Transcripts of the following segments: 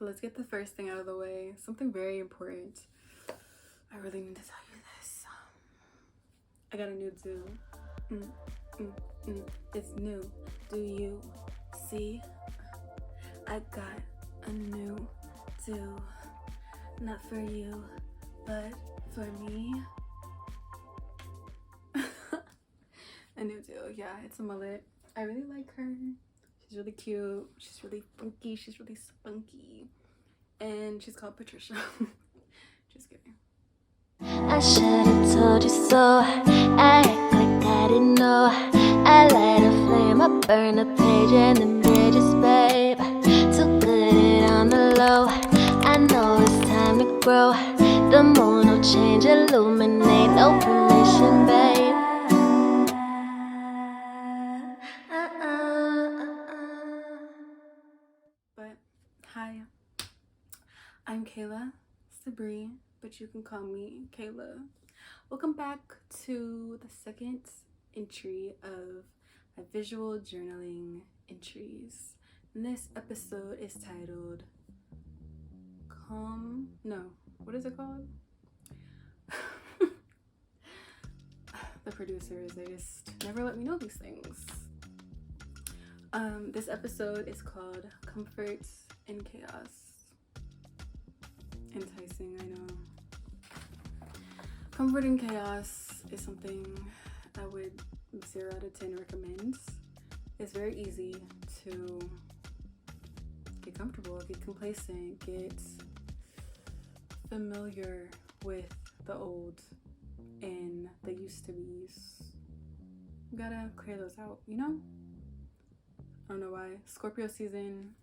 So let's get the first thing out of the way. Something very important. I really need to tell you this. I got a new do. It's new. Do you see? I got a new do. Not for you, but for me. A new do. Yeah, it's a mullet. I really like her. She's really cute. She's really funky. She's really spunky. And she's called Patricia. Just kidding. I should've told you so. I act like I didn't know. I light a flame, I burn a page and the bridges, babe. Too good on the low. I know it's time to grow. The moon will change, illuminate, no permission, babe. But hi, I'm kaelahsabree, but you can call me Kayla. Welcome back to the second entry of my visual journaling entries. And this episode is titled what is it called? The producers, they just never let me know these things. This episode is called Comfort in Chaos. Enticing, I know. Comfort in chaos is something I would 0 out of 10 recommend. It's very easy to get comfortable, get complacent, get familiar with the old and the used to be's. You gotta clear those out, you know? I don't know why. Scorpio season,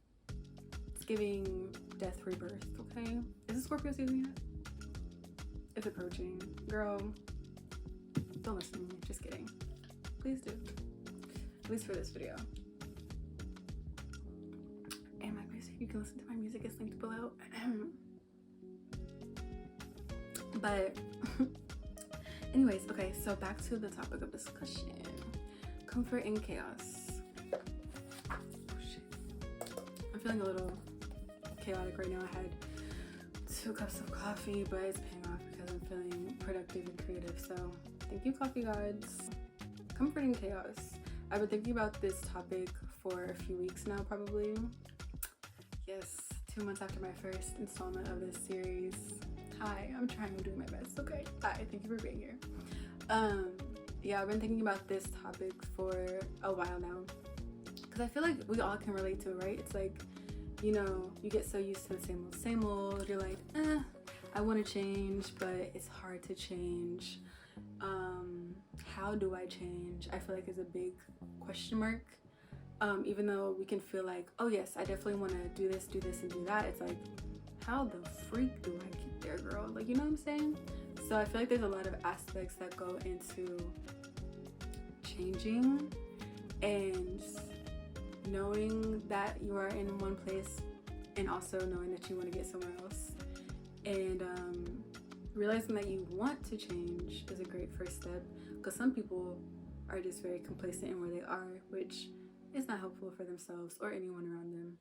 it's giving death rebirth, okay? Is it Scorpio season yet? It's approaching. Girl, don't listen to me. Just kidding. Please do. At least for this video. And my music, you can listen to my music, it's linked below. But anyways, okay, so back to the topic of discussion. Comfort in chaos. Oh shit. I'm feeling a little chaotic right now. I had 2 cups of coffee, but it's paying off because I'm feeling productive and creative. So thank you, coffee gods. Comfort in chaos. I've been thinking about this topic for a few weeks now, probably. Yes, 2 months after my first installment of this series. Hi, I'm trying, I'm doing my best, okay? Hi, thank you for being here. Yeah, I've been thinking about this topic for a while now because I feel like we all can relate to it, right? It's like, you know, you get so used to the same old, you're like, I want to change, but it's hard to change. How do I change? I feel like is a big question mark. Even though we can feel like, oh yes, I definitely want to do this and do that, it's like, how the freak do I get there, girl? Like, you know what I'm saying? So I feel like there's a lot of aspects that go into changing and knowing that you are in one place and also knowing that you want to get somewhere else. And realizing that you want to change is a great first step, because some people are just very complacent in where they are, which is not helpful for themselves or anyone around them.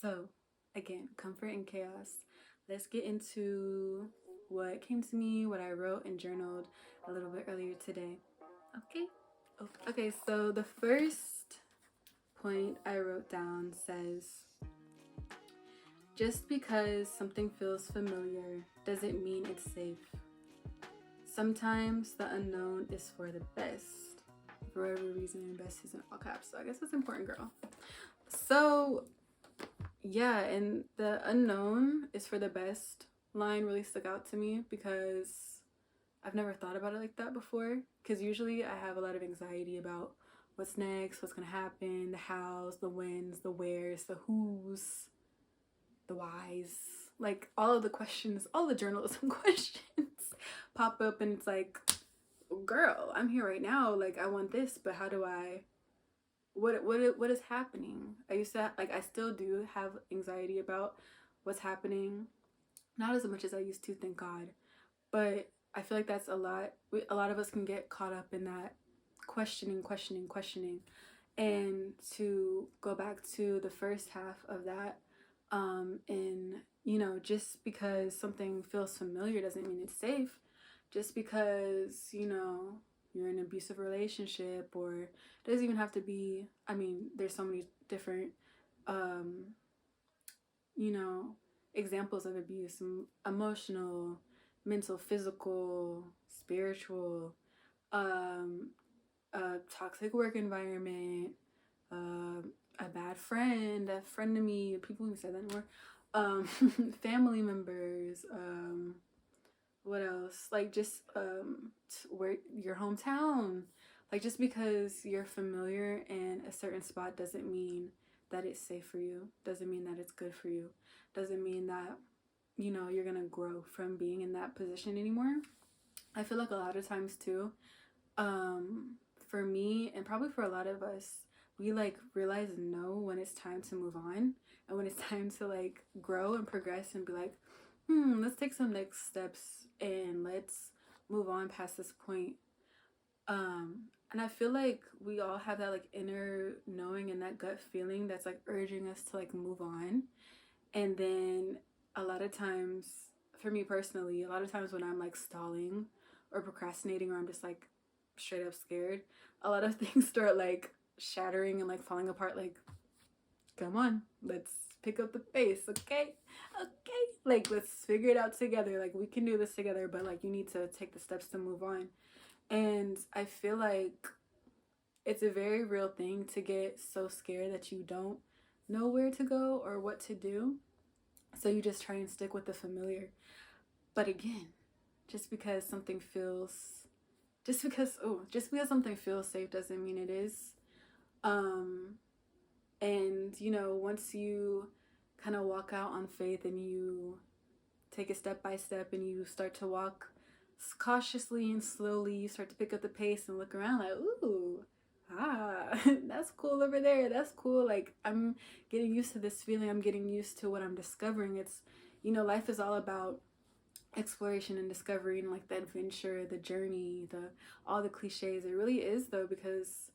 So again, comfort in chaos. Let's get into what came to me, what I wrote and journaled a little bit earlier today. Okay, so the first point I wrote down says, just because something feels familiar doesn't mean it's safe. Sometimes the unknown is for the best. For whatever reason, and best is in all caps, so I guess that's important, girl. So yeah, and the unknown is for the best line really stuck out to me because I've never thought about it like that before. Because usually I have a lot of anxiety about what's next, what's gonna happen, the hows, the whens, the wheres, the who's, the whys. Like all of the questions, all the journalism questions pop up, and it's like, girl, I'm here right now. Like, I want this, but how do I? What is happening? I used to, like, I still do have anxiety about what's happening, not as much as I used to, thank God, but I feel like that's a lot of us can get caught up in that questioning. And to go back to the first half of that, And, you know, just because something feels familiar doesn't mean it's safe. Just because, you know, you're in an abusive relationship, or it doesn't even have to be, I mean, there's so many different, um, you know, examples of abuse: emotional, mental, physical, spiritual, um, a toxic work environment, a bad friend, a friend to me, people who say that anymore, family members, what else? Like just where your hometown. Like just because you're familiar in a certain spot doesn't mean that it's safe for you. Doesn't mean that it's good for you. Doesn't mean that, you know, you're gonna grow from being in that position anymore. I feel like a lot of times too, um, for me and probably for a lot of us, we like realize no when it's time to move on, and when it's time to like grow and progress and be like, let's take some next steps and let's move on past this point. And I feel like we all have that like inner knowing and that gut feeling that's like urging us to like move on. And then a lot of times, for me personally, a lot of times when I'm like stalling or procrastinating, or I'm just like straight up scared, a lot of things start like shattering and like falling apart. Like, come on, let's pick up the pace, okay? Okay, like let's figure it out together. Like we can do this together, but like you need to take the steps to move on. And I feel like it's a very real thing to get so scared that you don't know where to go or what to do. So you just try and stick with the familiar. But again, just because something feels just because something feels safe doesn't mean it is. And you know, once you kind of walk out on faith and you take it step by step and you start to walk cautiously and slowly, you start to pick up the pace and look around like, ooh, that's cool over there, that's cool, like I'm getting used to this feeling, I'm getting used to what I'm discovering. It's, you know, life is all about exploration and discovery and like the adventure, the journey, the all the cliches. It really is though, because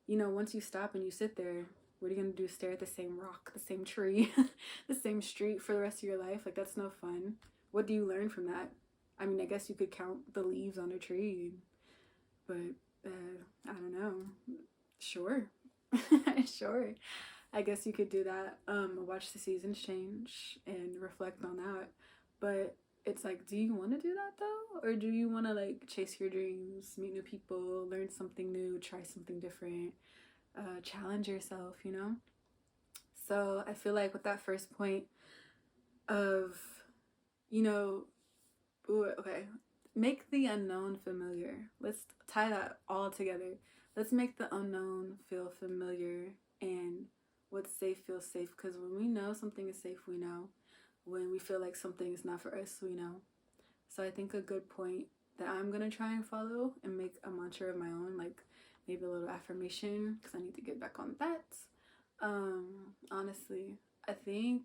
you know, once you stop and you sit there, what are you gonna do? Stare at the same rock, the same tree, the same street for the rest of your life? Like that's no fun. What do you learn from that? I mean, I guess you could count the leaves on a tree, but I don't know. Sure. Sure. I guess you could do that. Watch the seasons change and reflect on that. But it's like, do you want to do that though? Or do you want to like chase your dreams, meet new people, learn something new, try something different, challenge yourself, you know? So I feel like with that first point of, you know, okay, make the unknown familiar. Let's tie that all together. Let's make the unknown feel familiar, and what's safe feels safe. Because when we know something is safe, we know. When we feel like something is not for us, we know. So I think a good point that I'm gonna try and follow and make a mantra of my own, like maybe a little affirmation, because I need to get back on that. Honestly, I think,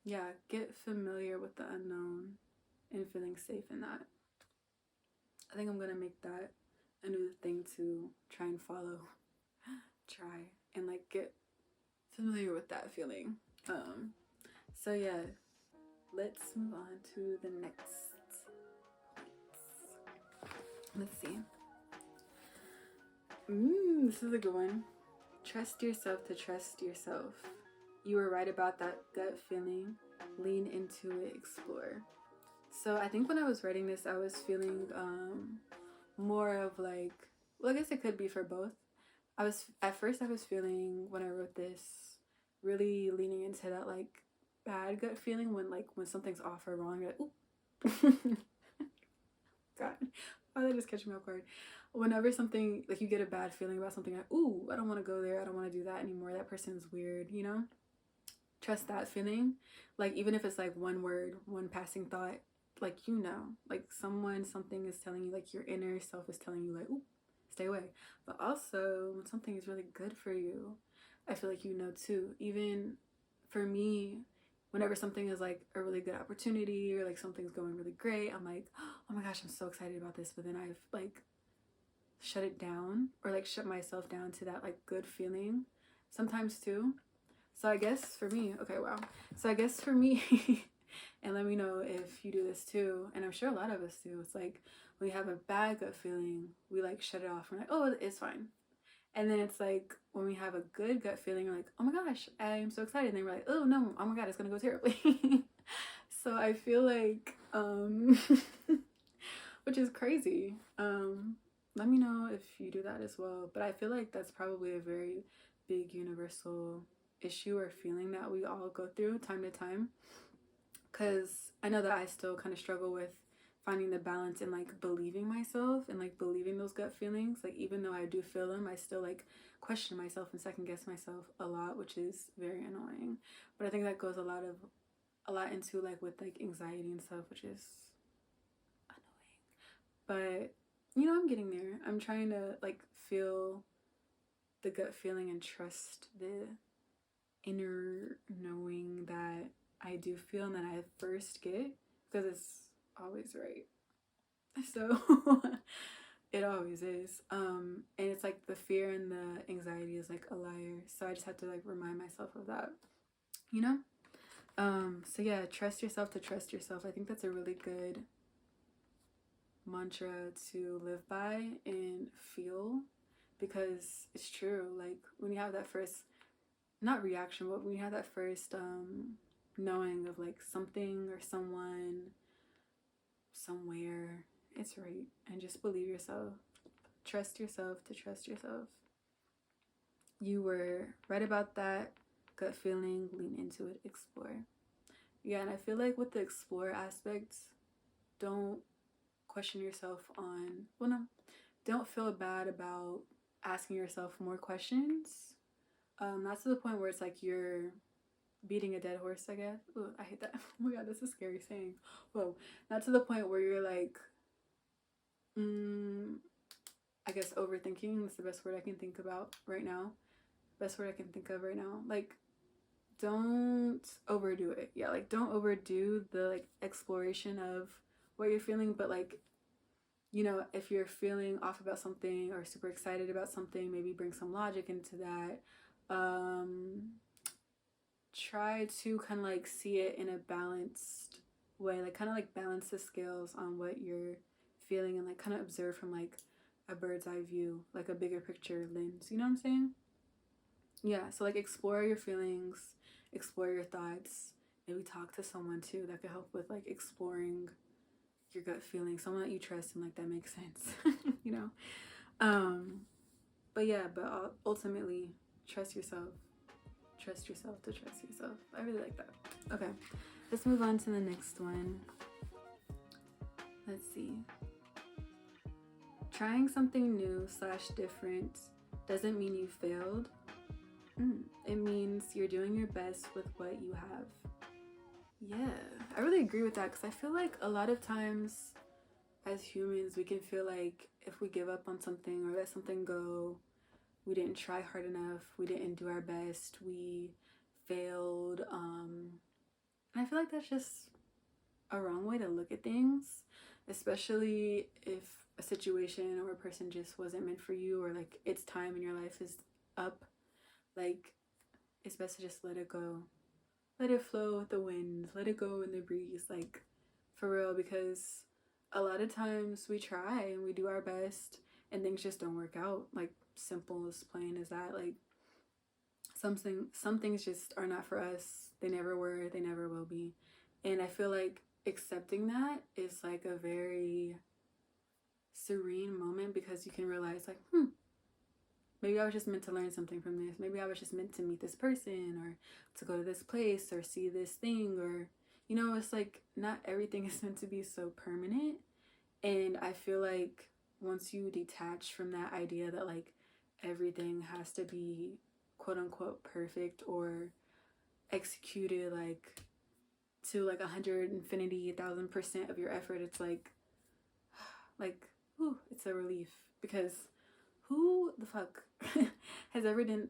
yeah, get familiar with the unknown and feeling safe in that. I think I'm gonna make that a new thing to try and follow, try and like get familiar with that feeling. So yeah, let's move on to the next. Let's see. This is a good one. Trust yourself to trust yourself. You were right about that gut feeling. Lean into it, explore. So I think when I was writing this, I was feeling more of like, well, I guess it could be for both. At first I was feeling, when I wrote this, really leaning into that like bad gut feeling when something's off or wrong. You're like, ooh. God, why did that just catch me off guard? Whenever something, like you get a bad feeling about something, like, ooh, I don't want to go there, I don't want to do that anymore, that person's weird, you know? Trust that feeling. Like even if it's like one word, one passing thought, like, you know, like something is telling you, like your inner self is telling you like, ooh, stay away. But also when something is really good for you, I feel like you know too. Even for me, whenever something is like a really good opportunity or like something's going really great, I'm like, oh my gosh, I'm so excited about this. But then I've like shut it down or like shut myself down to that like good feeling sometimes too. So I guess for me, okay, wow. So I guess for me, and let me know if you do this too, and I'm sure a lot of us do. It's like when we have a bad gut feeling, we like shut it off. We're like, oh, it's fine. And then it's like when we have a good gut feeling, we're like, oh my gosh, I'm so excited. And then we're like, oh no, oh my god, it's gonna go terribly. So I feel like, which is crazy. Let me know if you do that as well. But I feel like that's probably a very big universal issue or feeling that we all go through time to time. Because I know that I still kind of struggle with finding the balance in like believing myself and like believing those gut feelings. Like even though I do feel them, I still like question myself and second guess myself a lot, which is very annoying. But I think that goes a lot into like with like anxiety and stuff, which is annoying. But you know, I'm getting there. I'm trying to like feel the gut feeling and trust the inner knowing that I do feel and that I first get, because it's always right. So it always is. And it's like the fear and the anxiety is like a liar. So I just have to like remind myself of that, you know? So yeah, trust yourself to trust yourself. I think that's a really good mantra to live by and feel, because it's true. Like when you have that first, not reaction, but when you have that first knowing of like something or someone somewhere, it's right. And just believe yourself. Trust yourself to trust yourself. You were right about that gut feeling. Lean into it. Explore. Yeah, and I feel like with the explore aspects, don't question yourself on, well, no, don't feel bad about asking yourself more questions. Not to the point where it's like you're beating a dead horse, I guess. Ooh, I hate that. Oh my god, that's a scary saying. Whoa. Not to the point where you're like, I guess overthinking is the best word I can think about right now. Best word I can think of right now. Like, don't overdo it. Yeah, like don't overdo the like exploration of what you're feeling, but like, you know, if you're feeling off about something or super excited about something, maybe bring some logic into that. Try to kind of like see it in a balanced way, like kind of like balance the scales on what you're feeling and like kind of observe from like a bird's eye view, like a bigger picture lens. You know what I'm saying? Yeah, so like explore your feelings, explore your thoughts. Maybe talk to someone too that could help with like exploring your gut feeling, someone that you trust and like that makes sense, you know. But yeah, but ultimately, trust yourself. Trust yourself to trust yourself. I really like that. Okay, let's move on to the next one. Let's see. Trying something new / different doesn't mean you failed. It means you're doing your best with what you have. Yeah, I really agree with that, because I feel like a lot of times as humans, we can feel like if we give up on something or let something go, we didn't try hard enough, we didn't do our best, we failed. And I feel like that's just a wrong way to look at things, especially if a situation or a person just wasn't meant for you, or like its time in your life is up. Like, it's best to just let it go. Let it flow with the wind, let it go in the breeze, like for real, because a lot of times we try and we do our best and things just don't work out. Like, simple as plain as that. Like, some things just are not for us. They never were, they never will be. And I feel like accepting that is like a very serene moment, because you can realize like, maybe I was just meant to learn something from this. Maybe I was just meant to meet this person or to go to this place or see this thing, or, you know, it's like not everything is meant to be so permanent. And I feel like once you detach from that idea that like everything has to be quote unquote perfect or executed like to like 1,000% of your effort, it's like whew, it's a relief, because who the fuck has ever done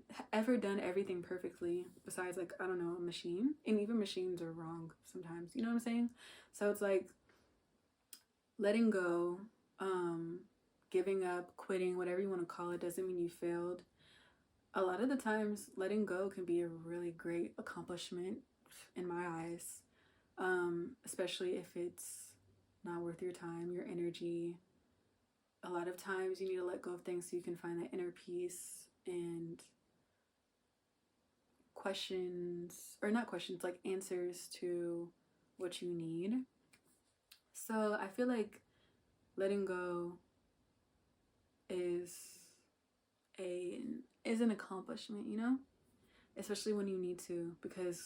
everything perfectly besides like, I don't know, a machine? And even machines are wrong sometimes, you know what I'm saying? So it's like letting go, giving up, quitting, whatever you want to call it, doesn't mean you failed. a lot of the times letting go can be a really great accomplishment in my eyes, especially if it's not worth your time, your energy. A lot of times you need to let go of things so you can find that inner peace and questions, or not questions, like answers to what you need. So I feel like letting go is an accomplishment, you know, especially when you need to, because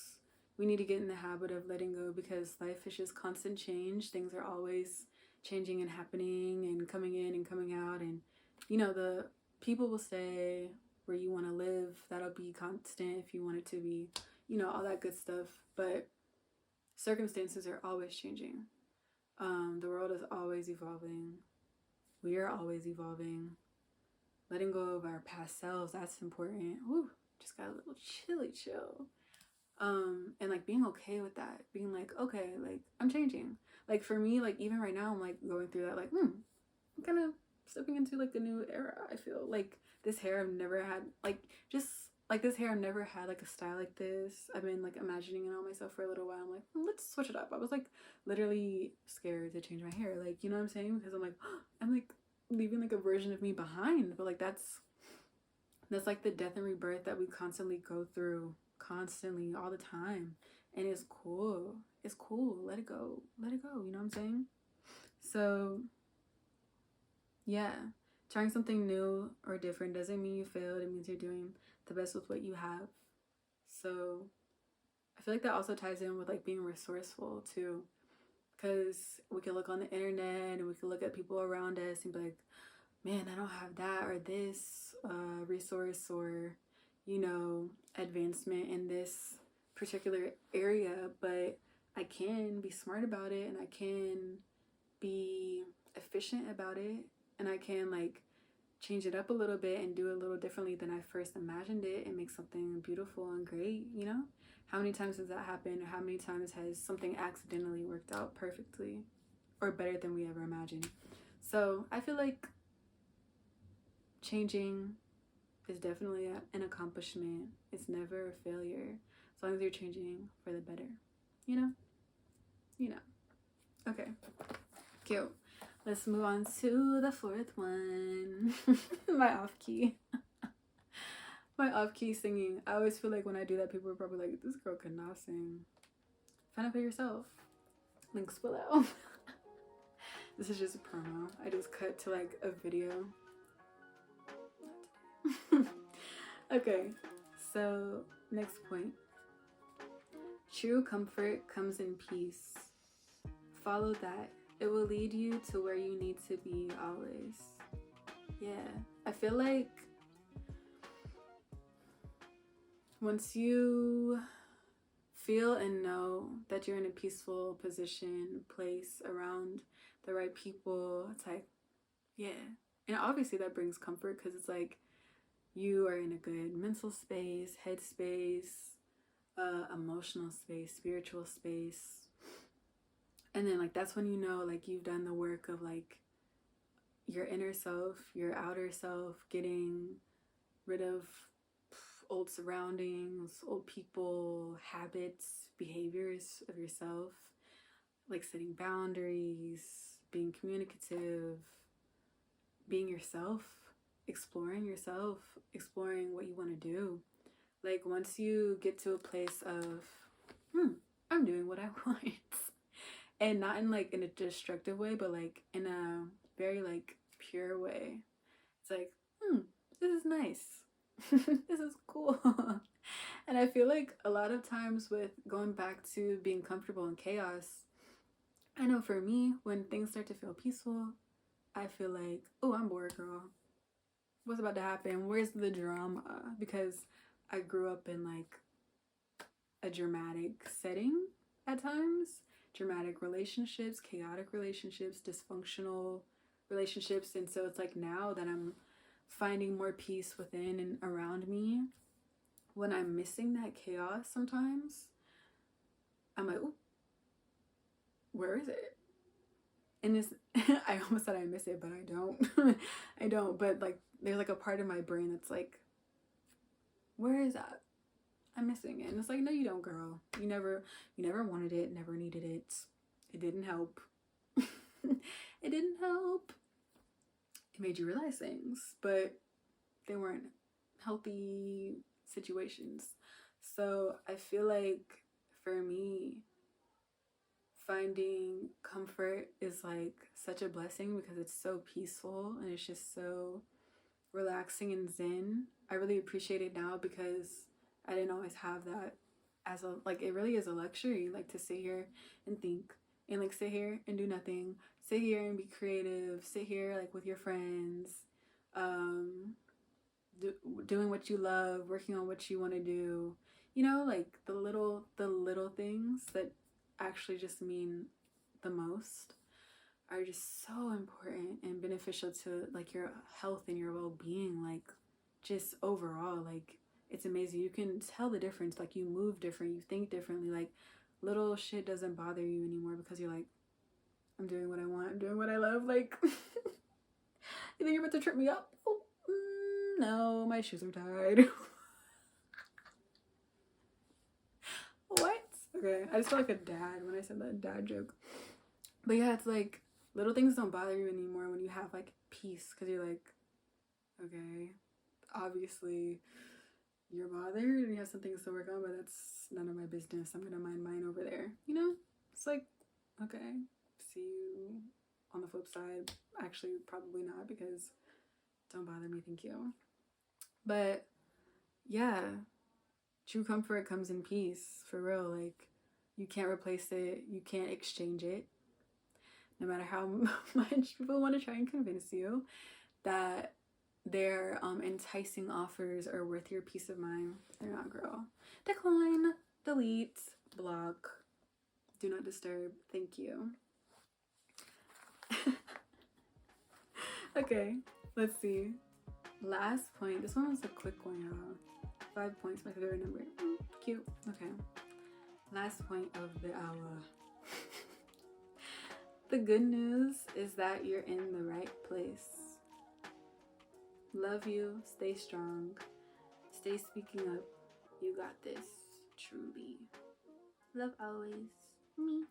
we need to get in the habit of letting go, because life is just constant change. Things are always changing and happening and coming in and coming out, and you know, the people will stay where you want to live. That'll be constant if you want it to be, you know, all that good stuff. But circumstances are always changing. The world is always evolving. We are always evolving. Letting go of our past selves, that's important. Woo, just got a little chilly chill. And like being okay with that, being like, okay, like I'm changing. Like for me, like even right now I'm like going through that, like I'm kind of stepping into like a new era. I feel like this hair I've never had, like just like this hair I've never had like a style like this. I've been like imagining it on myself for a little while. I'm like, let's switch it up. I was like literally scared to change my hair, like, you know what I'm saying, because I'm like I'm like leaving like a version of me behind. But like that's like the death and rebirth that we constantly go through, constantly, all the time. And it's cool. It's cool. Let it go. Let it go. You know what I'm saying? So yeah, trying something new or different doesn't mean you failed. It means you're doing the best with what you have. So I feel like that also ties in with like being resourceful too, because we can look on the internet and we can look at people around us and be like, man, I don't have that or this resource or, you know, advancement in this particular area, but I can be smart about it and I can be efficient about it, and I can like change it up a little bit and do it a little differently than I first imagined it and make something beautiful and great, you know? How many times has that happened, or how many times has something accidentally worked out perfectly or better than we ever imagined? So I feel like changing is definitely an accomplishment. It's never a failure as long as you're changing for the better, you know? You know. Okay, cute. Let's move on to the fourth one. My off key. My off key singing. I always feel like when I do that, people are probably like, this girl could not sing. Find out for yourself. Links below. This is just a promo. I just cut to like a video. Okay, so next point. True comfort comes in peace. Follow that. It will lead you to where you need to be always. Yeah, I feel like once you feel and know that you're in a peaceful position, place, around the right people, it's like, yeah. And obviously that brings comfort, because it's like you are in a good mental space, head space, emotional space, spiritual space. And then like that's when you know like you've done the work of like your inner self, your outer self, getting rid of old surroundings, old people, habits, behaviors of yourself, like setting boundaries, being communicative, being yourself, exploring what you want to do. Like once you get to a place of I'm doing what I want, and not in like in a destructive way, but like in a very like pure way, it's like this is nice. This is cool. And I feel like a lot of times with going back to being comfortable in chaos, I know for me, when things start to feel peaceful, I feel like, oh, I'm bored, girl. What's about to happen? Where's the drama? Because I grew up in like a dramatic setting at times. Dramatic relationships, chaotic relationships, dysfunctional relationships. And so it's like now that I'm finding more peace within and around me, when I'm missing that chaos sometimes, I'm like, oh, where is it? And this, I almost said I miss it, but I don't. I don't. But like, there's like a part of my brain that's like, Where is that? I'm missing it. And it's like, no, you don't, girl. You never wanted it, never needed it. It didn't help. It didn't help. It made you realize things, but they weren't healthy situations. So I feel like for me, finding comfort is like such a blessing because it's so peaceful and it's just so relaxing and zen. I really appreciate it now because I didn't always have that as a, like, it really is a luxury, like, to sit here and think and like sit here and do nothing, sit here and be creative, sit here like with your friends, doing what you love, working on what you want to do, you know, like the little things that actually just mean the most are just so important and beneficial to like your health and your well-being, like just overall. Like, it's amazing. You can tell the difference. Like, you move different, you think differently, like little shit doesn't bother you anymore because you're like, I'm doing what I want, I'm doing what I love. Like, you think you're about to trip me up? Oh, no, my shoes are tied. What? Okay, I just felt like a dad when I said that dad joke. But yeah, it's like little things don't bother you anymore when you have like peace, because you're like, okay, obviously you're bothered and you have some things to work on, but that's none of my business. I'm gonna mind mine over there, you know? It's like, okay, see you on the flip side. Actually, probably not, because don't bother me, thank you. But yeah, true comfort comes in peace, for real. Like, you can't replace it, you can't exchange it. No matter how much people want to try and convince you that their enticing offers are worth your peace of mind, they're not, girl. Decline, delete, block, do not disturb, thank you. Okay, let's see. Last point. This one was a quick one, y'all. 5 points, my favorite number. Cute. Okay. Last point of the hour. The good news is that you're in the right place. Love you. Stay strong. Stay speaking up. You got this. Truly. Love always. Me.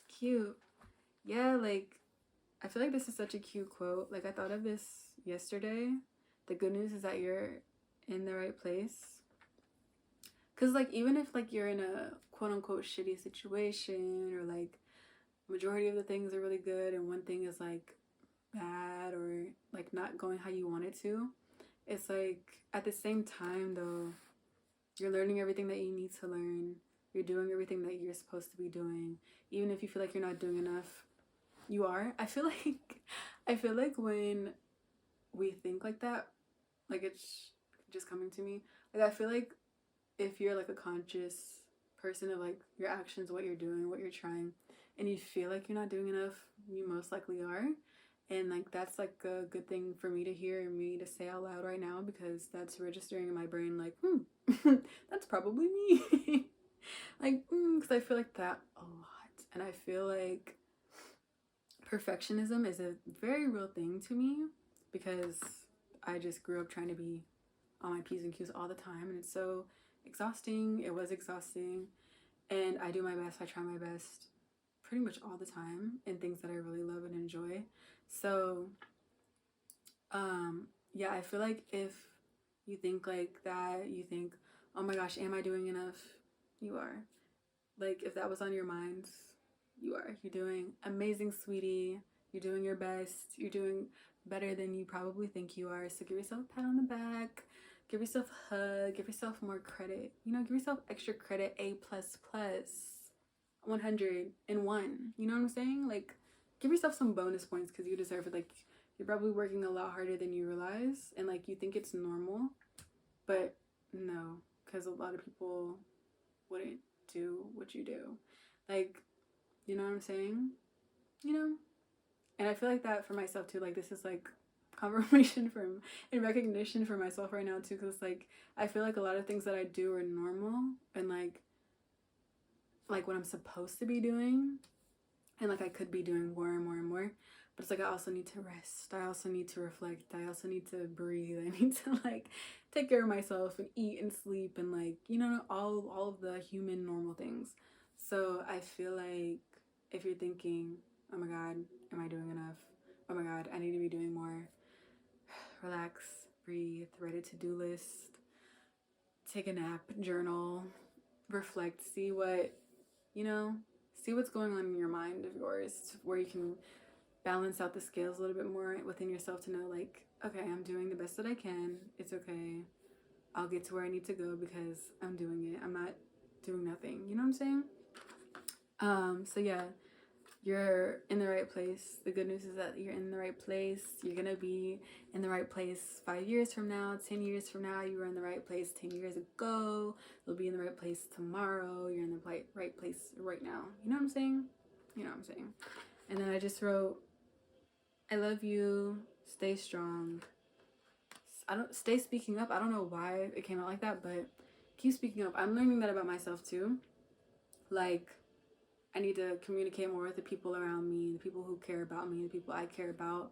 Cute. Yeah, like, I feel like this is such a cute quote. Like, I thought of this yesterday. The good news is that you're in the right place. Because, like, even if, like, you're in a quote-unquote shitty situation, or, like, majority of the things are really good and one thing is, like, bad or, like, not going how you want it to, it's, like, at the same time, though, you're learning everything that you need to learn. You're doing everything that you're supposed to be doing. Even if you feel like you're not doing enough, you are. I feel like when we think like that, like, it's just coming to me, like, I feel like if you're like a conscious person of like your actions, what you're doing, what you're trying, and you feel like you're not doing enough, you most likely are. And like, that's like a good thing for me to hear and me to say out loud right now, because that's registering in my brain like, that's probably me. Like, because I feel like that a lot. And I feel like perfectionism is a very real thing to me, because I just grew up trying to be on my P's and Q's all the time, and it's so exhausting. It was exhausting, and I do my best. I try my best pretty much all the time in things that I really love and enjoy. So yeah, I feel like if you think like that, you think, oh my gosh, am I doing enough? You are. Like, if that was on your mind, you are. You're doing amazing, sweetie. You're doing your best. You're doing better than you probably think you are. So give yourself a pat on the back. Give yourself a hug. Give yourself more credit. You know, give yourself extra credit. A++. 101. You know what I'm saying? Like, give yourself some bonus points, because you deserve it. Like, you're probably working a lot harder than you realize, and like, you think it's normal, but no, because a lot of people wouldn't do what you do. Like, you know what I'm saying? You know? And I feel like that for myself too. Like, this is like confirmation from and recognition for myself right now too, because like, I feel like a lot of things that I do are normal and like what I'm supposed to be doing, and like I could be doing more and more and more, it's like I also need to rest. I also need to reflect. I also need to breathe. I need to like take care of myself and eat and sleep and like, you know, all of the human normal things. So I feel like if you're thinking, oh my God, am I doing enough? Oh my God, I need to be doing more. Relax, breathe, write a to-do list, take a nap, journal, reflect, see what, you know, see what's going on in your mind of yours, where you can balance out the scales a little bit more within yourself to know like, okay, I'm doing the best that I can. It's okay. I'll get to where I need to go because I'm doing it. I'm not doing nothing. You know what I'm saying? So yeah, you're in the right place. The good news is that you're in the right place. You're gonna be in the right place 5 years from now, 10 years from now. You were in the right place 10 years ago. You'll be in the right place tomorrow. You're in the right place right now. You know what I'm saying? You know what I'm saying? And then I just wrote, I love you. Stay strong. Stay speaking up. I don't know why it came out like that, but keep speaking up. I'm learning that about myself too. Like, I need to communicate more with the people around me, the people who care about me, the people I care about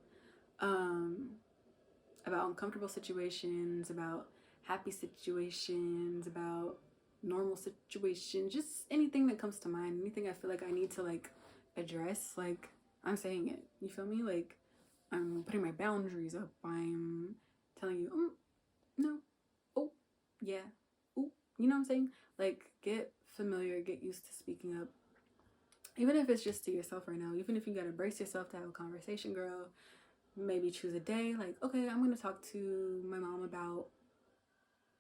uncomfortable situations, about happy situations, about normal situations, just anything that comes to mind, anything I feel like I need to like address, like I'm saying it. You feel me? Like I'm putting my boundaries up. I'm telling you, no, oh, yeah, oh, you know what I'm saying? Like, get familiar, get used to speaking up. Even if it's just to yourself right now, even if you gotta brace yourself to have a conversation, girl, maybe choose a day. Like, okay, I'm gonna talk to my mom about,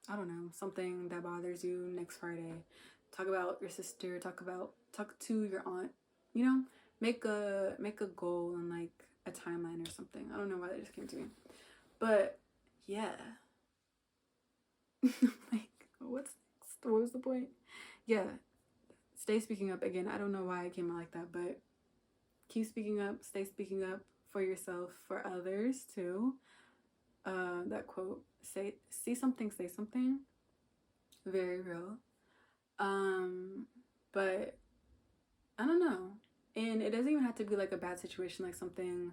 I don't know, something that bothers you next Friday. Talk about your sister, talk to your aunt, you know? Make a goal and like a timeline or something. I don't know why that just came to me. But yeah. Like, what's next? What was the point? Yeah. Stay speaking up. Again, I don't know why I came out like that, but keep speaking up, stay speaking up for yourself, for others too. That quote, see something, say something. Very real. But I don't know. And it doesn't even have to be like a bad situation, like something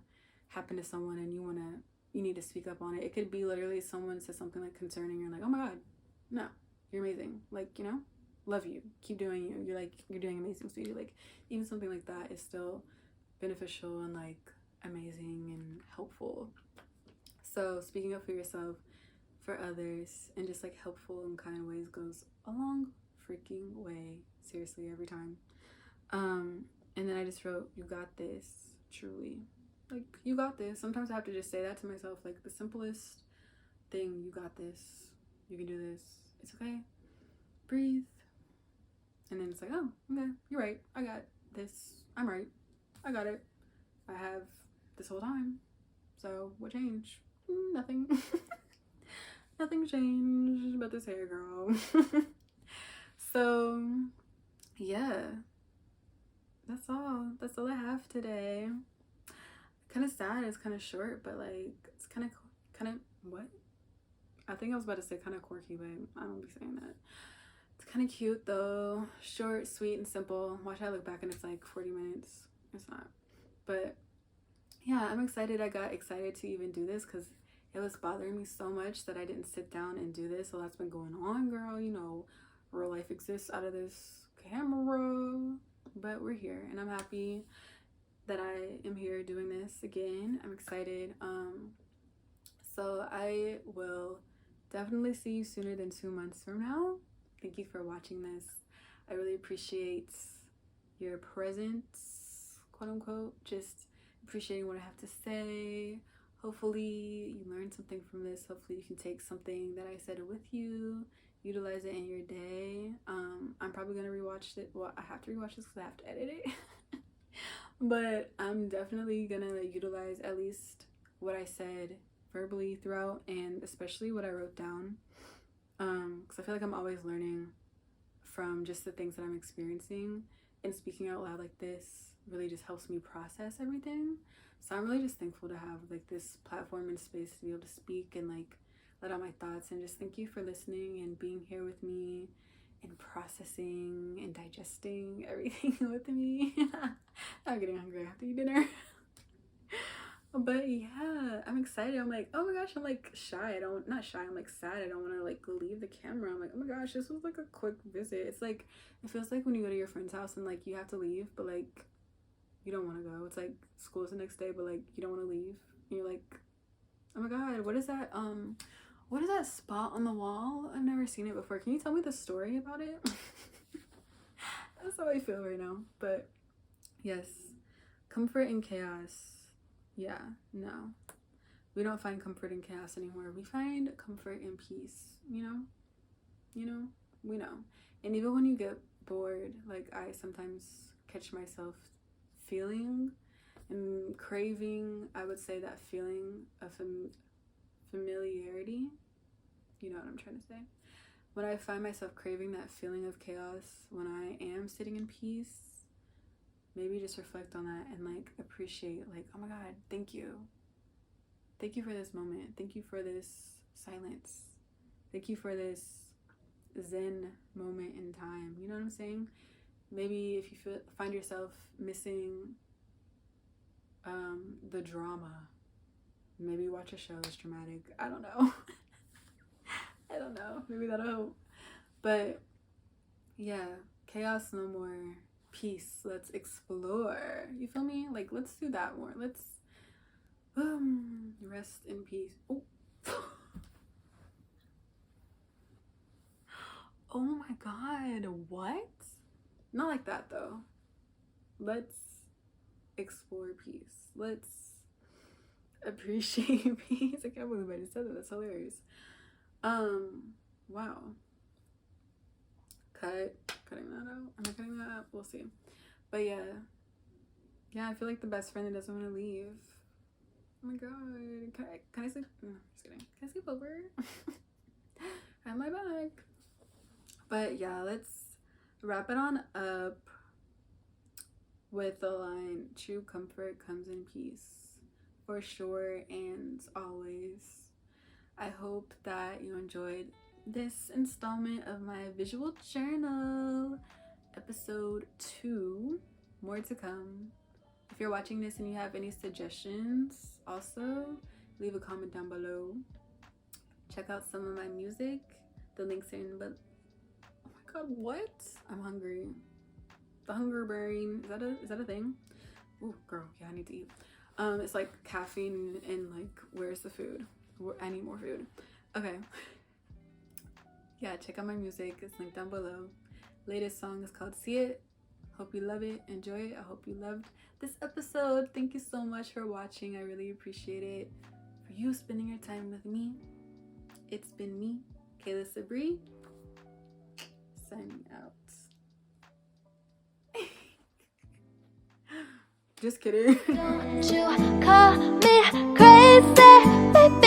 happened to someone and you need to speak up on it. It could be literally someone says something like concerning, you're like, oh my God, no, you're amazing. Like, you know, love you. Keep doing you. You're doing amazing, sweetie. Like, even something like that is still beneficial and like amazing and helpful. So speaking up for yourself, for others, and just like helpful and kind ways goes a long freaking way. Seriously, every time. And then I just wrote, you got this, truly. Like, you got this. Sometimes I have to just say that to myself, like the simplest thing, you got this. You can do this. It's okay. Breathe. And then it's like, oh, okay, you're right. I got this. I'm right. I got it. I have this whole time. So what changed? Nothing. Nothing changed but this hair, girl. So yeah, that's all I have today. Kind of sad, it's kind of short, but like it's kind of what, I think I was about to say kind of quirky, but I don't be saying that. It's kind of cute though. Short, sweet, and simple. Watch I look back and it's like 40 minutes. It's not. But yeah, I'm excited. I got excited to even do this because it was bothering me so much that I didn't sit down and do this. So that's been going on, girl. You know, real life exists out of this camera. But we're here and I'm happy that I am here doing this again. I'm excited. So I will definitely see you sooner than 2 months from now. Thank you for watching this. I really appreciate your presence, quote unquote, just appreciating what I have to say. Hopefully you learned something from this. Hopefully you can take something that I said with you, utilize it in your day. I'm probably gonna rewatch it. Well, I have to rewatch this because I have to edit it. But I'm definitely gonna utilize at least what I said verbally throughout, and especially what I wrote down, because I feel like I'm always learning from just the things that I'm experiencing, and speaking out loud like this really just helps me process everything. So I'm really just thankful to have like this platform and space to be able to speak and like let out my thoughts, and just thank you for listening and being here with me and processing and digesting everything with me. I'm getting hungry after dinner. But yeah, I'm excited. I'm like, oh my gosh, I'm like shy. Not shy, I'm like sad. I don't want to like leave the camera. I'm like, oh my gosh, this was like a quick visit. It's like, it feels like when you go to your friend's house and like you have to leave, but like you don't want to go. It's like school's the next day, but like you don't want to leave. And you're like, oh my god, what is that? What is that spot on the wall? I've never seen it before. Can you tell me the story about it? That's how I feel right now. But yes, comfort in chaos. Yeah, no. We don't find comfort in chaos anymore. We find comfort in peace, you know? You know? We know. And even when you get bored, like I sometimes catch myself feeling and craving, I would say, that feeling of familiarity. You know what I'm trying to say? When I find myself craving that feeling of chaos, when I am sitting in peace, maybe just reflect on that and like appreciate, like, oh my god, thank you for this moment, thank you for this silence, thank you for this zen moment in time. You know what I'm saying? Maybe if you find yourself missing the drama, maybe watch a show that's dramatic. I don't know. I don't know, maybe that'll help. But yeah, chaos no more, peace, let's explore. You feel me? Like, let's do that more. Let's rest in peace. Oh. Oh my god, what? Not like that though. Let's explore peace. Let's appreciate peace. I can't believe I just said that. That's hilarious. Wow. Cutting that out. Am I cutting that out? We'll see. But yeah, I feel like the best friend that doesn't want to leave. Oh my god, can I sleep? No, just kidding. Can I sleep over? I have my bag. But yeah, let's wrap it on up with the line, true comfort comes in peace, for sure and always. I hope that you enjoyed this installment of my visual journal, episode 2. More to come. If you're watching this and you have any suggestions, also leave a comment down below. Check out some of my music. The links are in, but oh my god, what? I'm hungry. The hunger brain, is that a thing? Oh girl, yeah, I need to eat. It's like caffeine and like, where's the food? I need more food. Okay. Yeah, check out my music. It's linked down below. Latest song is called See It. Hope you love it. Enjoy it. I hope you loved this episode. Thank you so much for watching. I really appreciate it. For you spending your time with me. It's been me, kaelahsabree, signing out. Just kidding. Don't you call me crazy, baby.